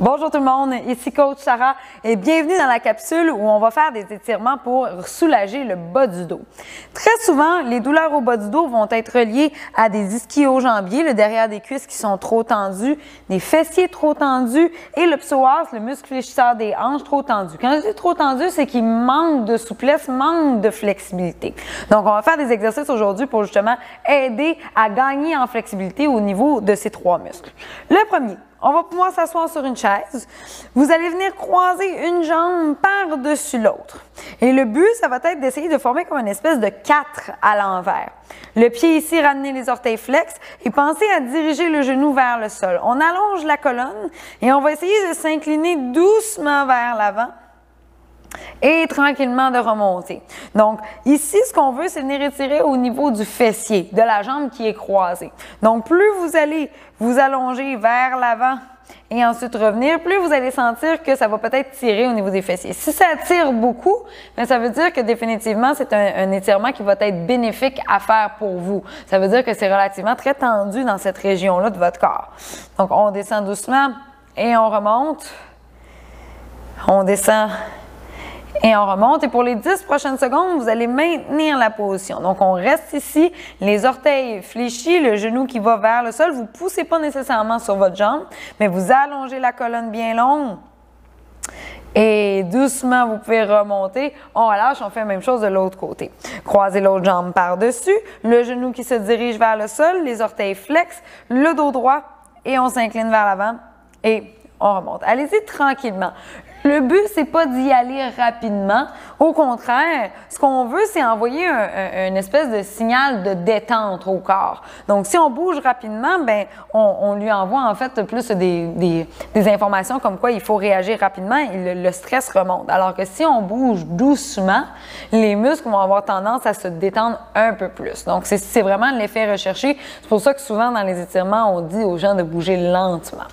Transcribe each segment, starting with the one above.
Bonjour tout le monde, ici Coach Sarah et bienvenue dans la capsule où on va faire des étirements pour soulager le bas du dos. Très souvent, les douleurs au bas du dos vont être reliées à des ischio-jambiers, le derrière des cuisses qui sont trop tendus, des fessiers trop tendus et le psoas, le muscle fléchisseur des hanches trop tendu. Quand je dis trop tendu, c'est qu'il manque de souplesse, manque de flexibilité. Donc, on va faire des exercices aujourd'hui pour justement aider à gagner en flexibilité au niveau de ces trois muscles. Le premier, on va pouvoir s'asseoir sur une chaise. Vous allez venir croiser une jambe par-dessus l'autre. Et le but, ça va être d'essayer de former comme une espèce de 4 à l'envers. Le pied ici, ramener les orteils flex et pensez à diriger le genou vers le sol. On allonge la colonne et on va essayer de s'incliner doucement vers l'avant et tranquillement de remonter. Donc, ici, ce qu'on veut, c'est venir étirer au niveau du fessier, de la jambe qui est croisée. Donc, plus vous allez vous allonger vers l'avant et ensuite revenir, plus vous allez sentir que ça va peut-être tirer au niveau des fessiers. Si ça tire beaucoup, bien, ça veut dire que définitivement, c'est un étirement qui va être bénéfique à faire pour vous. Ça veut dire que c'est relativement très tendu dans cette région-là de votre corps. Donc, on descend doucement et on remonte. On descend et on remonte. Et pour les 10 prochaines secondes, vous allez maintenir la position. Donc, on reste ici, les orteils fléchis, le genou qui va vers le sol. Vous ne poussez pas nécessairement sur votre jambe, mais vous allongez la colonne bien longue. Et doucement, vous pouvez remonter. On relâche, on fait la même chose de l'autre côté. Croisez l'autre jambe par-dessus, le genou qui se dirige vers le sol, les orteils flex, le dos droit et on s'incline vers l'avant et on remonte. Allez-y tranquillement. Le but, c'est pas d'y aller rapidement. Au contraire, ce qu'on veut, c'est envoyer une espèce de signal de détente au corps. Donc, si on bouge rapidement, ben, on lui envoie en fait plus des informations comme quoi il faut réagir rapidement et le stress remonte. Alors que si on bouge doucement, les muscles vont avoir tendance à se détendre un peu plus. Donc, c'est vraiment l'effet recherché. C'est pour ça que souvent, dans les étirements, on dit aux gens de bouger lentement.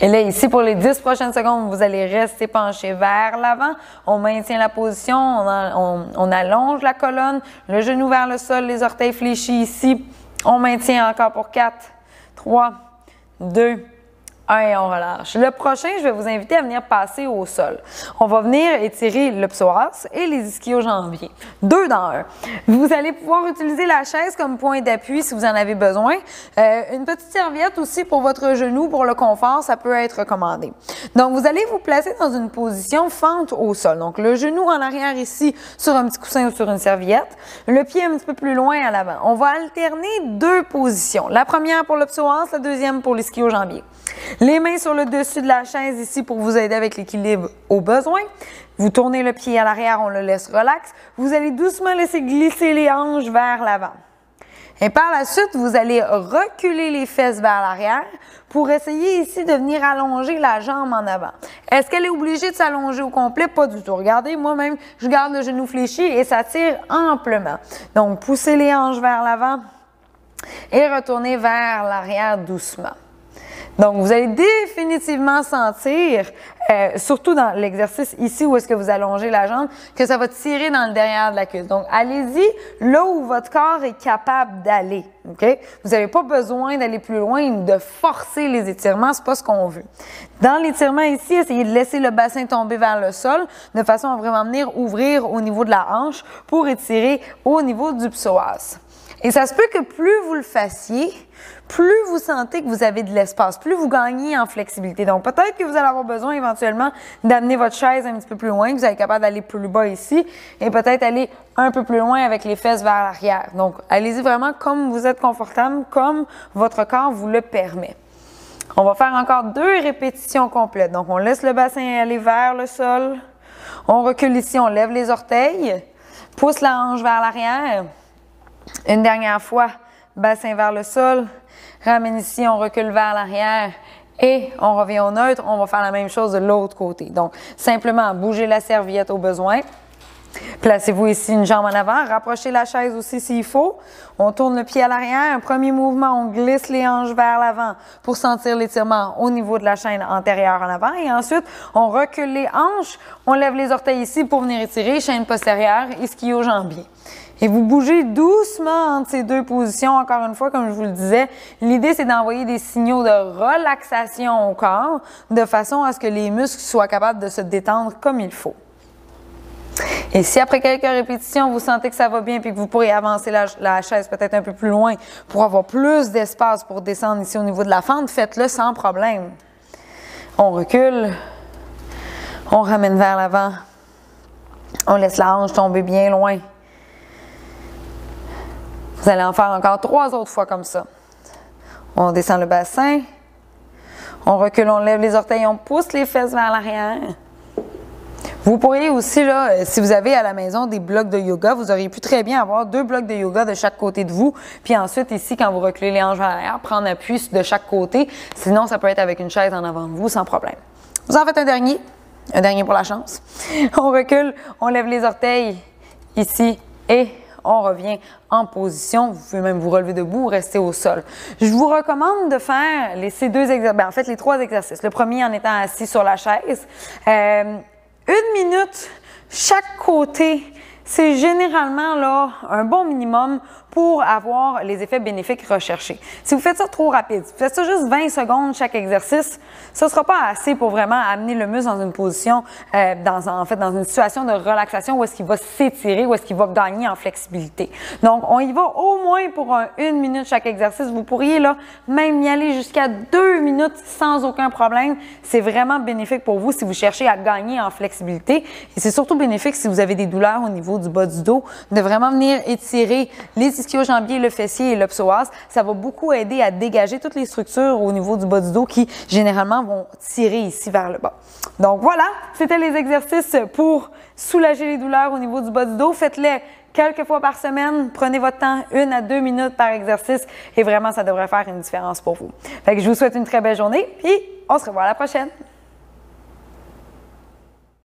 Et là, ici, pour les 10 prochaines secondes, vous allez rester penché vers l'avant. On maintient la position, on allonge la colonne, le genou vers le sol, les orteils fléchis ici. On maintient encore pour 4, 3, 2, 1 et on relâche. Le prochain, je vais vous inviter à venir passer au sol. On va venir étirer le psoas et les ischio-jambiers. 2 dans 1. Vous allez pouvoir utiliser la chaise comme point d'appui si vous en avez besoin. Une petite serviette aussi pour votre genou, pour le confort, ça peut être recommandé. Donc, vous allez vous placer dans une position fente au sol. Donc, le genou en arrière ici sur un petit coussin ou sur une serviette. Le pied un petit peu plus loin à l'avant. On va alterner 2 positions. La première pour le psoas, la deuxième pour l'ischio-jambier. Les mains sur le dessus de la chaise ici pour vous aider avec l'équilibre au besoin. Vous tournez le pied à l'arrière, on le laisse relax. Vous allez doucement laisser glisser les hanches vers l'avant. Et par la suite, vous allez reculer les fesses vers l'arrière pour essayer ici de venir allonger la jambe en avant. Est-ce qu'elle est obligée de s'allonger au complet? Pas du tout. Regardez, moi-même, je garde le genou fléchi et ça tire amplement. Donc, poussez les hanches vers l'avant et retournez vers l'arrière doucement. Donc, vous allez définitivement sentir, surtout dans l'exercice ici où est-ce que vous allongez la jambe, que ça va tirer dans le derrière de la cuisse. Donc, allez-y là où votre corps est capable d'aller. Okay? Vous n'avez pas besoin d'aller plus loin ou de forcer les étirements, c'est pas ce qu'on veut. Dans l'étirement ici, essayez de laisser le bassin tomber vers le sol de façon à vraiment venir ouvrir au niveau de la hanche pour étirer au niveau du psoas. Et ça se peut que plus vous le fassiez, plus vous sentez que vous avez de l'espace, plus vous gagnez en flexibilité. Donc, peut-être que vous allez avoir besoin éventuellement d'amener votre chaise un petit peu plus loin, que vous allez être capable d'aller plus bas ici et peut-être aller un peu plus loin avec les fesses vers l'arrière. Donc, allez-y vraiment comme vous êtes confortable, comme votre corps vous le permet. On va faire encore 2 répétitions complètes. Donc, on laisse le bassin aller vers le sol. On recule ici, on lève les orteils, pousse la hanche vers l'arrière. Une dernière fois, bassin vers le sol, ramène ici, on recule vers l'arrière et on revient au neutre. On va faire la même chose de l'autre côté. Donc, simplement bouger la serviette au besoin. Placez-vous ici une jambe en avant, rapprochez la chaise aussi s'il faut. On tourne le pied à l'arrière. Un premier mouvement, on glisse les hanches vers l'avant pour sentir l'étirement au niveau de la chaîne antérieure en avant. Et ensuite, on recule les hanches, on lève les orteils ici pour venir étirer, chaîne postérieure, ischio-jambier. Et vous bougez doucement entre ces deux positions. Encore une fois, comme je vous le disais, l'idée, c'est d'envoyer des signaux de relaxation au corps de façon à ce que les muscles soient capables de se détendre comme il faut. Et si après quelques répétitions, vous sentez que ça va bien et que vous pourrez avancer la chaise peut-être un peu plus loin pour avoir plus d'espace pour descendre ici au niveau de la fente, faites-le sans problème. On recule, on ramène vers l'avant, on laisse la hanche tomber bien loin. Vous allez en faire encore 3 autres fois comme ça. On descend le bassin, on recule, on lève les orteils, on pousse les fesses vers l'arrière. Vous pourriez aussi, là, si vous avez à la maison des blocs de yoga, vous auriez pu très bien avoir 2 blocs de yoga de chaque côté de vous. Puis ensuite, ici, quand vous reculez les hanches vers l'arrière, prendre appui de chaque côté. Sinon, ça peut être avec une chaise en avant de vous, sans problème. Vous en faites un dernier pour la chance. On recule, on lève les orteils ici et on revient en position. Vous pouvez même vous relever debout ou rester au sol. Je vous recommande de faire ces 2 exercices, en fait les 3 exercices. Le premier en étant assis sur la chaise. 1 minute chaque côté, c'est généralement là un bon minimum pour avoir les effets bénéfiques recherchés. Si vous faites ça trop rapide, si vous faites ça juste 20 secondes chaque exercice, ce ne sera pas assez pour vraiment amener le muscle dans une position, dans une situation de relaxation où est-ce qu'il va s'étirer, où est-ce qu'il va gagner en flexibilité. Donc, on y va au moins pour 1 minute chaque exercice. Vous pourriez là même y aller jusqu'à 2 minutes sans aucun problème. C'est vraiment bénéfique pour vous si vous cherchez à gagner en flexibilité. Et c'est surtout bénéfique si vous avez des douleurs au niveau du bas du dos, de vraiment venir étirer les ischio-jambiers, le fessier et le psoas. Ça va beaucoup aider à dégager toutes les structures au niveau du bas du dos qui, généralement, vont tirer ici vers le bas. Donc voilà, c'était les exercices pour soulager les douleurs au niveau du bas du dos. Faites-les quelques fois par semaine. Prenez votre temps, 1 à 2 minutes par exercice et vraiment, ça devrait faire une différence pour vous. Fait que je vous souhaite une très belle journée et on se revoit à la prochaine.